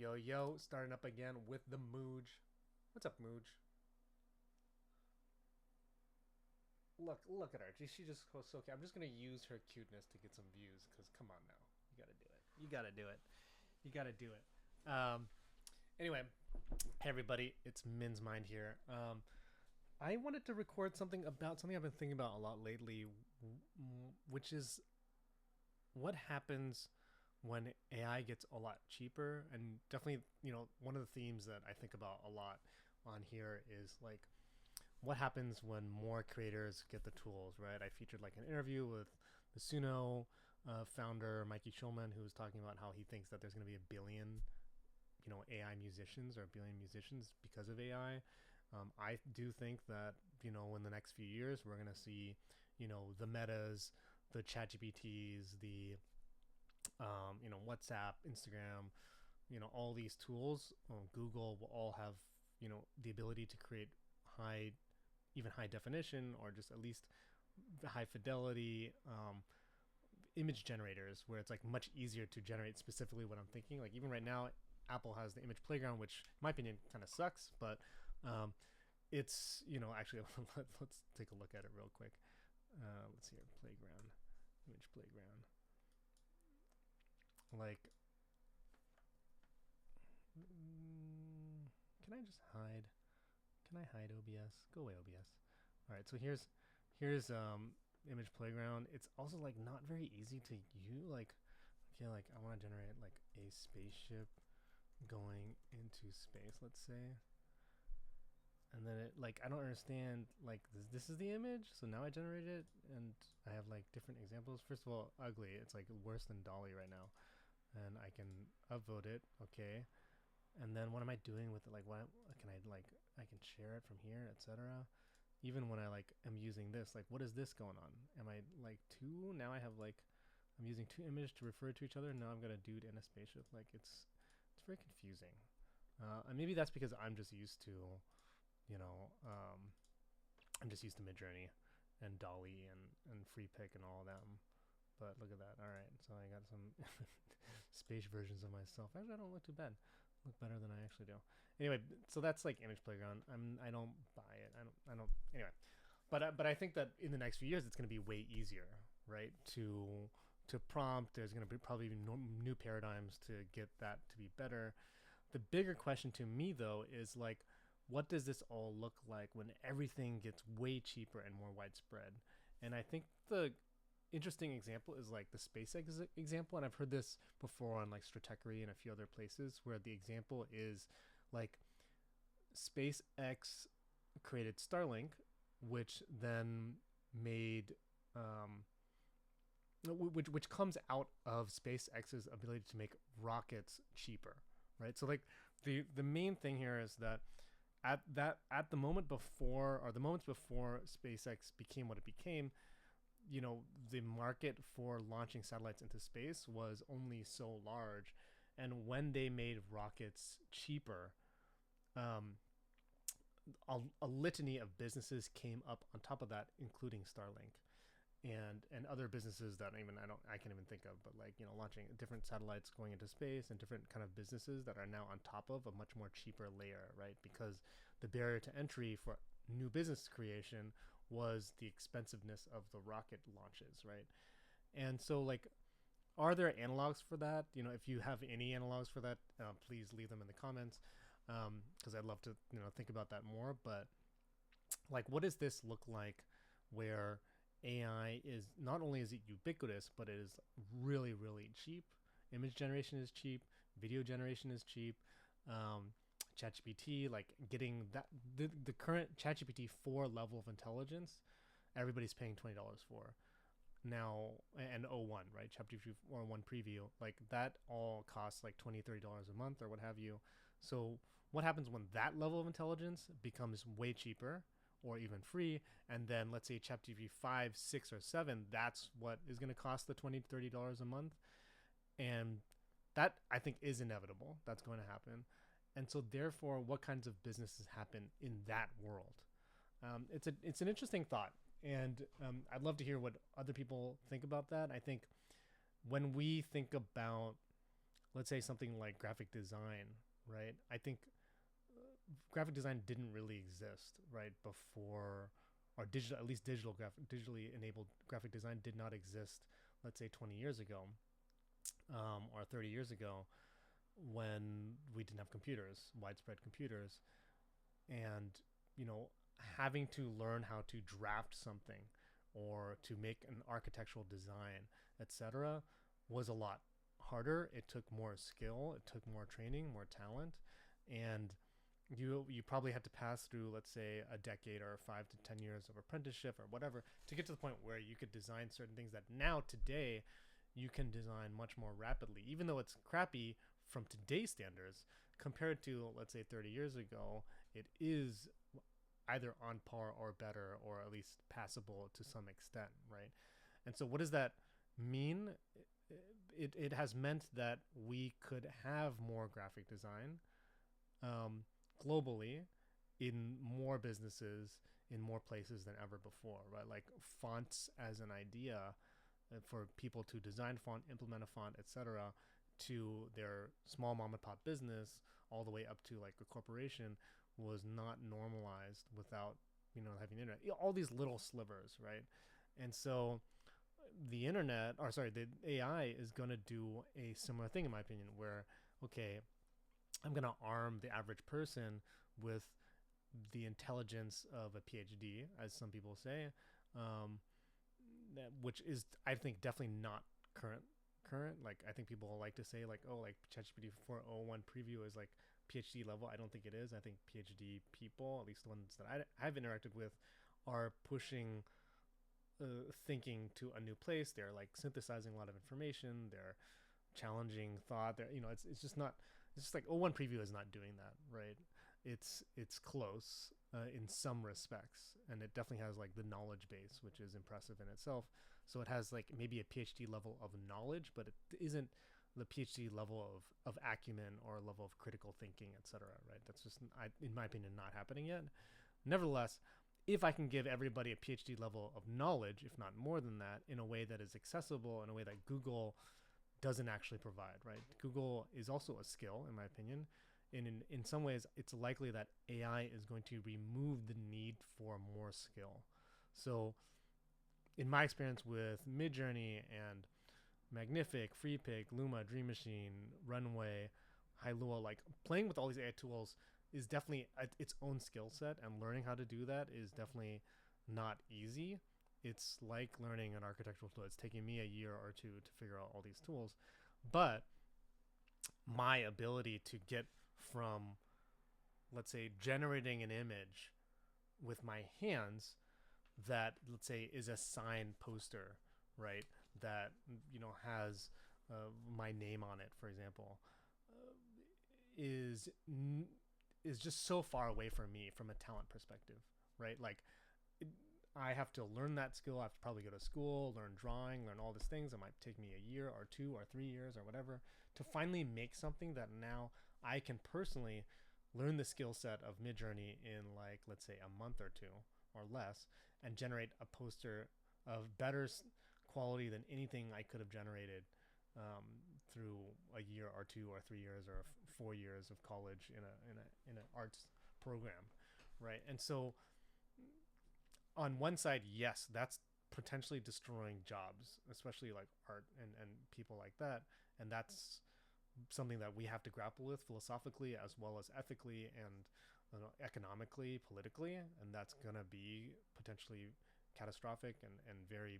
Yo, yo, starting up again with the Mooj. What's up, Mooj? Look at her. She just goes so cute. I'm just gonna use her cuteness to get some views. Cause come on now, you gotta do it. You gotta do it. You gotta do it. Um. Anyway, hey everybody, it's Min's Mind here. I wanted to record something about something I've been thinking about a lot lately, which is what happens when AI gets a lot cheaper. And definitely, one of the themes that I think about a lot on here is like what happens when more creators get the tools, right? I featured like an interview with the Suno founder, Mikey Schulman, who was talking about how he thinks that there's going to be a billion, AI musicians or a billion musicians because of AI. I do think that, in the next few years, we're going to see, the metas, the chat GPTs, the WhatsApp, Instagram, all these tools, Google will all have, the ability to create high, even high definition or just at least high fidelity image generators where it's like much easier to generate specifically what I'm thinking. Like even right now, Apple has the image playground, which in my opinion kind of sucks, but it's, actually, let's take a look at it real quick. Let's see here, playground, image playground. Like, can I just hide? Can I hide OBS? Go away, OBS. All right, so here's image playground. It's also like not very easy to use. Like, okay, like I want to generate like a spaceship going into space, let's say. And then it like I don't understand like this is the image, so now I generate it and I have like different examples. First of all, ugly. It's like worse than Dolly right now, and I can upvote it. Okay, and then what am I doing with it? Like, what can I can share it from here, etc. Even when I like am using this, like, what is this going on? Am I like two? Now I have like I'm using two images to refer to each other. Now I'm gonna dude in a spaceship. Like it's very confusing. And maybe that's because I'm just used to, you know, um, I'm just used to Midjourney and Dolly and Free Pick and all of them. But look at that. All right, so I got some space versions of myself. Actually, I don't look too bad. Look better than I actually do. Anyway, so that's like Image Playground. I don't buy it. I don't. Anyway, but I think that in the next few years it's going to be way easier, right? To prompt. There's going to be probably new paradigms to get that to be better. The bigger question to me though is like, what does this all look like when everything gets way cheaper and more widespread? And I think the interesting example is like the SpaceX example, and I've heard this before on like Stratechery and a few other places where the example is like SpaceX created Starlink, which then made which comes out of SpaceX's ability to make rockets cheaper, right? So like the main thing here is that at the moment before or the moments before SpaceX became what it became, the market for launching satellites into space was only so large, and when they made rockets cheaper, um, a litany of businesses came up on top of that, including Starlink and other businesses that I can't even think of, but like launching different satellites going into space and different kind of businesses that are now on top of a much more cheaper layer, right? Because the barrier to entry for new business creation was the expensiveness of the rocket launches, right? And so like, are there analogs for that? If you have any analogs for that, please leave them in the comments, because I'd love to think about that more. But like, what does this look like where AI is not only is it ubiquitous, but it is really, really cheap. Image generation is cheap. Video generation is cheap. ChatGPT, like getting the current ChatGPT 4 level of intelligence, everybody's paying $20 for now, and O1, right? ChatGPT 4.1 preview, like that all costs like $20-$30 a month or what have you. So what happens when that level of intelligence becomes way cheaper or even free, and then let's say ChatGPT 5, 6, or 7, that's what is going to cost the $20-$30 a month, and that I think is inevitable. That's going to happen, and so therefore, what kinds of businesses happen in that world? It's an interesting thought, and I'd love to hear what other people think about that. I think when we think about let's say something like graphic design, right? I think graphic design didn't really exist, right, before, or digital, at least digitally enabled graphic design did not exist, let's say 20 years ago, or 30 years ago, when we didn't have computers, widespread computers, and you know, having to learn how to draft something or to make an architectural design, etc., was a lot harder. It took more skill, it took more training, more talent, and you probably had to pass through, let's say, a decade or 5 to 10 years of apprenticeship or whatever to get to the point where you could design certain things that now today you can design much more rapidly, even though it's crappy from today's standards compared to, let's say, 30 years ago. It is either on par or better, or at least passable to some extent, right? And so what does that mean? It has meant that we could have more graphic design, globally, in more businesses, in more places than ever before, right? Like fonts as an idea, for people to design font, implement a font, etc., to their small mom and pop business, all the way up to like a corporation, was not normalized without, having the internet. All these little slivers, right? And so the internet, or sorry, the AI is going to do a similar thing, in my opinion, where, okay, I'm going to arm the average person with the intelligence of a PhD, as some people say, which is, I think, definitely not current. Like, I think people like to say, like, oh, like ChatGPT 4.01 preview is like PhD level. I don't think it is. I think PhD people, at least the ones that I've interacted with, are pushing thinking to a new place. They're like synthesizing a lot of information. They're challenging thought. They're, it's just not. It's just like O1 preview is not doing that, right? It's close in some respects, and it definitely has like the knowledge base, which is impressive in itself. So it has like maybe a PhD level of knowledge, but it isn't the PhD level of acumen or level of critical thinking, etc. Right? That's just, in my opinion, not happening yet. Nevertheless, if I can give everybody a PhD level of knowledge, if not more than that, in a way that is accessible, in a way that Google doesn't actually provide, right? Google is also a skill, in my opinion. And in some ways, it's likely that AI is going to remove the need for more skill. So in my experience with Midjourney and Magnific, FreePic, Luma, Dream Machine, Runway, Hailuo, like playing with all these AI tools is definitely its own skill set, and learning how to do that is definitely not easy. It's like learning an architectural tool. It's taking me a year or two to figure out all these tools. But my ability to get from, let's say, generating an image with my hands that, let's say, is a signed poster, right, that has my name on it, for example, is just so far away from me from a talent perspective, right? Like, I have to learn that skill. I have to probably go to school, learn drawing, learn all these things. It might take me a year or 2 or 3 years or whatever to finally make something that now I can personally learn the skill set of Midjourney in, like, let's say, a month or 2 or less, and generate a poster of better quality than anything I could have generated through a year or 2 or 3 years or 4 years of college in an arts program, right? And so on one side, yes, that's potentially destroying jobs, especially like art and people like that. And that's something that we have to grapple with philosophically as well as ethically and economically, politically. And that's going to be potentially catastrophic and very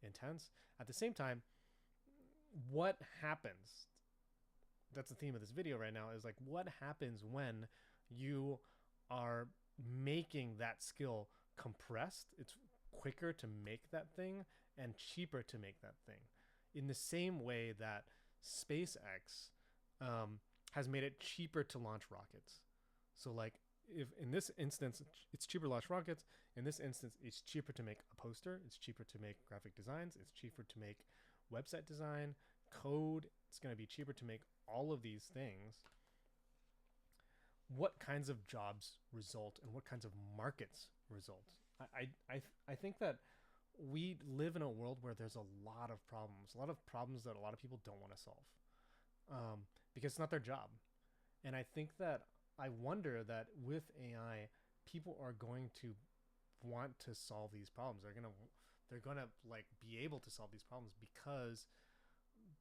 intense. At the same time, what happens? That's the theme of this video right now, is like, what happens when you are making that skill compressed? It's quicker to make that thing and cheaper to make that thing, in the same way that SpaceX has made it cheaper to launch rockets. So like, if in this instance it's cheaper to launch rockets, in this instance it's cheaper to make a poster, it's cheaper to make graphic designs, it's cheaper to make website design, code, it's going to be cheaper to make all of these things. What kinds of jobs result and what kinds of markets result? I think that we live in a world where there's a lot of problems that a lot of people don't want to solve. because it's not their job. And I think that I wonder that with AI, people are going to want to solve these problems. They're gonna like be able to solve these problems because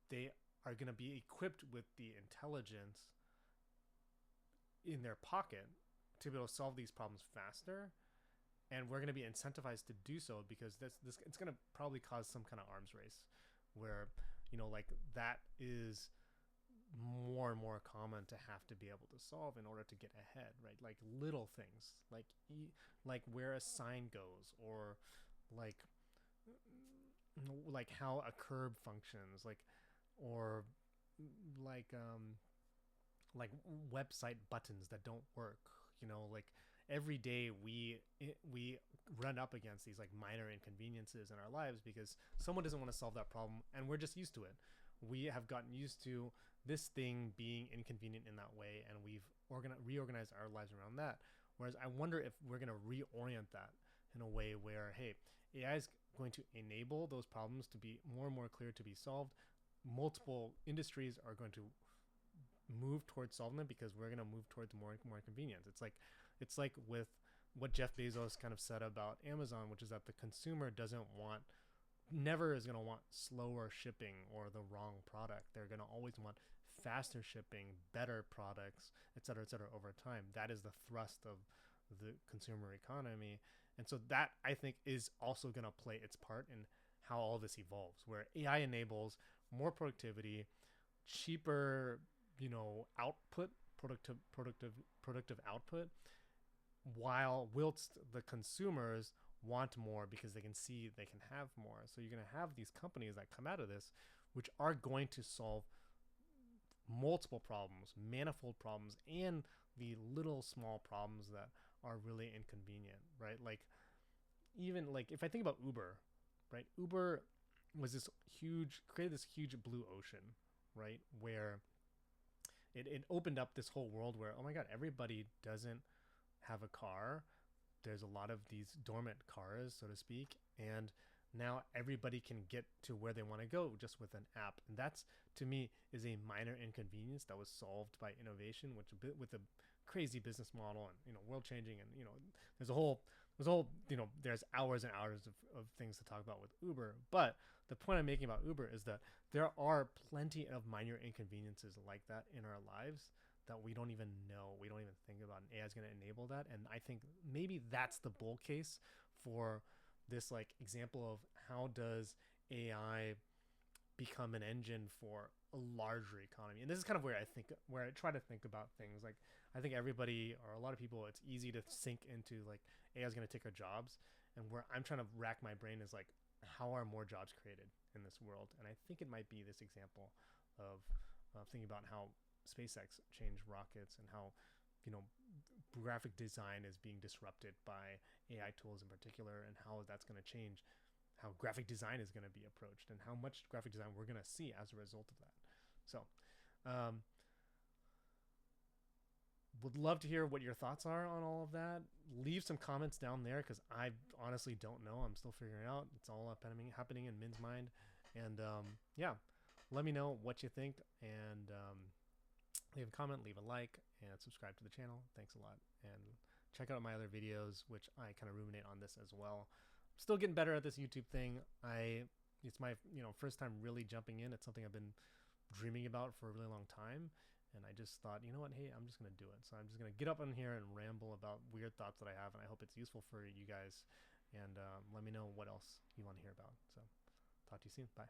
they are gonna be equipped with the intelligence in their pocket to be able to solve these problems faster, and we're going to be incentivized to do so because this it's going to probably cause some kind of arms race where like that is more and more common to have to be able to solve in order to get ahead, right? Like little things like where a sign goes, or like how a curb functions, or like like website buttons that don't work. Like every day we run up against these like minor inconveniences in our lives because someone doesn't want to solve that problem, and we're just used to it. We have gotten used to this thing being inconvenient in that way, and we've reorganized our lives around that. Whereas I wonder if we're going to reorient that in a way where, hey, AI is going to enable those problems to be more and more clear to be solved. Multiple industries are going to move towards solving them because we're going to move towards more convenience. It's like with what Jeff Bezos kind of said about Amazon, which is that the consumer never is going to want slower shipping or the wrong product. They're going to always want faster shipping, better products, et cetera, over time. That is the thrust of the consumer economy. And so that, I think, is also going to play its part in how all this evolves, where AI enables more productivity, cheaper, output, productive output, whilst the consumers want more because they can see they can have more. So you're going to have these companies that come out of this, which are going to solve multiple problems, manifold problems, and the little small problems that are really inconvenient, right? Like even like if I think about Uber, right? Uber was created this huge blue ocean, right? Where it opened up this whole world where, oh my God, everybody doesn't have a car. There's a lot of these dormant cars, so to speak, and now everybody can get to where they want to go just with an app. And that's, to me, is a minor inconvenience that was solved by innovation, which with a crazy business model and world changing. And there's a whole there's hours and hours of things to talk about with Uber. But the point I'm making about Uber is that there are plenty of minor inconveniences like that in our lives that we don't even know, we don't even think about, and AI is going to enable that. And I think maybe that's the bull case for this like example of how does AI become an engine for a larger economy. And this is kind of where I try to think about things. Like I think everybody, or a lot of people, it's easy to sink into like AI is going to take our jobs, and where I'm trying to rack my brain is like, how are more jobs created in this world? And I think it might be this example of thinking about how SpaceX changed rockets, and how graphic design is being disrupted by AI tools in particular, and how that's going to change how graphic design is going to be approached, and how much graphic design we're going to see as a result of that. So would love to hear what your thoughts are on all of that. Leave some comments down there because I honestly don't know. I'm still figuring it out. It's all happening in Min's mind. And yeah, let me know what you think, and leave a comment, leave a like, and subscribe to the channel. Thanks a lot. And check out my other videos, which I kind of ruminate on this as well. I'm still getting better at this YouTube thing. It's my first time really jumping in. It's something I've been dreaming about for a really long time. And I just thought, you know what, hey, I'm just going to do it. So I'm just going to get up on here and ramble about weird thoughts that I have, and I hope it's useful for you guys. And let me know what else you want to hear about. So talk to you soon. Bye.